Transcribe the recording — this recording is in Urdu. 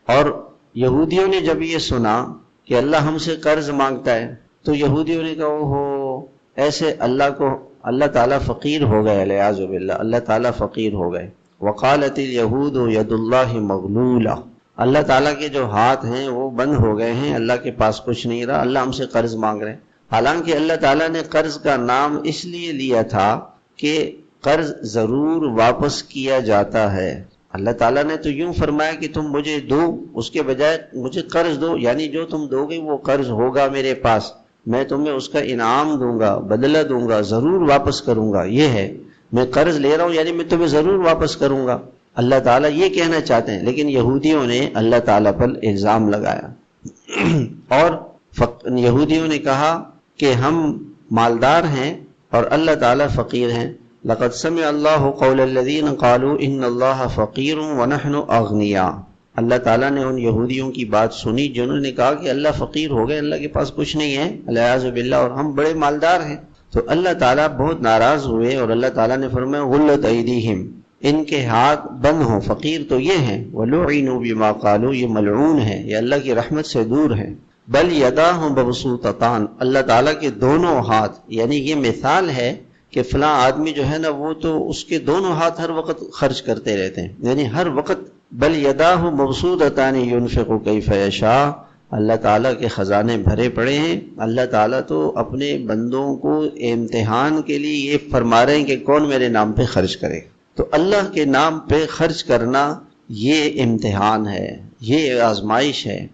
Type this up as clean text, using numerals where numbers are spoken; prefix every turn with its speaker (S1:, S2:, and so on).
S1: اور یہودیوں نے جب یہ سنا کہ اللہ ہم سے قرض مانگتا ہے تو یہودیوں نے کہا ہو ایسے اللہ تعالیٰ فقیر ہو گئے، والعیاذ باللہ، اللہ تعالیٰ فقیر ہو گئے۔ وقالت الیہود ید اللہ مغلولہ، اللہ تعالیٰ کے جو ہاتھ ہیں وہ بند ہو گئے ہیں، اللہ کے پاس کچھ نہیں رہا، اللہ ہم سے قرض مانگ رہے ہیں۔ حالانکہ اللہ تعالیٰ نے قرض کا نام اس لیے لیا تھا کہ قرض ضرور واپس کیا جاتا ہے۔ اللہ تعالیٰ نے تو یوں فرمایا کہ تم مجھے دو، اس کے بجائے مجھے قرض دو، یعنی جو تم دو گے وہ قرض ہوگا میرے پاس، میں تمہیں اس کا انعام دوں گا، بدلہ دوں گا، ضرور واپس کروں گا۔ یہ ہے میں قرض لے رہا ہوں یعنی میں تمہیں ضرور واپس کروں گا، اللہ تعالیٰ یہ کہنا چاہتے ہیں۔ لیکن یہودیوں نے اللہ تعالیٰ پر الزام لگایا اور یہودیوں نے کہا کہ ہم مالدار ہیں اور اللہ تعالیٰ فقیر ہیں۔ لقد سمع اللہ قول الذین قالوا ان اللہ فقیر ونحن اغنیاء، اللہ تعالیٰ نے ان یہودیوں کی بات سنی جنہوں نے کہا کہ اللہ فقیر ہو گئے، اللہ کے پاس کچھ نہیں ہے، والعیاذ باللہ، اور ہم بڑے مالدار ہیں۔ تو اللہ تعالیٰ بہت ناراض ہوئے اور اللہ تعالیٰ نے فرمایا غلت ایدیہم، ان کے ہاتھ بند ہوں، فقیر تو یہ ہیں، وَلُعِنُوا بِمَا قَالُوا، یہ ملعون ہے، یہ اللہ کی رحمت سے دور ہیں۔ بل یداہ مبسوطتان، اللہ تعالیٰ کے دونوں ہاتھ، یعنی یہ مثال ہے کہ فلاں آدمی جو ہے نا وہ تو اس کے دونوں ہاتھ ہر وقت خرچ کرتے رہتے ہیں، یعنی ہر وقت۔ بل یداہ مبسوطتان ينفق کیف یشاء، اللہ تعالیٰ کے خزانے بھرے پڑے ہیں۔ اللہ تعالیٰ تو اپنے بندوں کو امتحان کے لیے یہ فرما رہے ہیں کہ کون میرے نام پہ خرچ کرے، تو اللہ کے نام پہ خرچ کرنا یہ امتحان ہے، یہ آزمائش ہے۔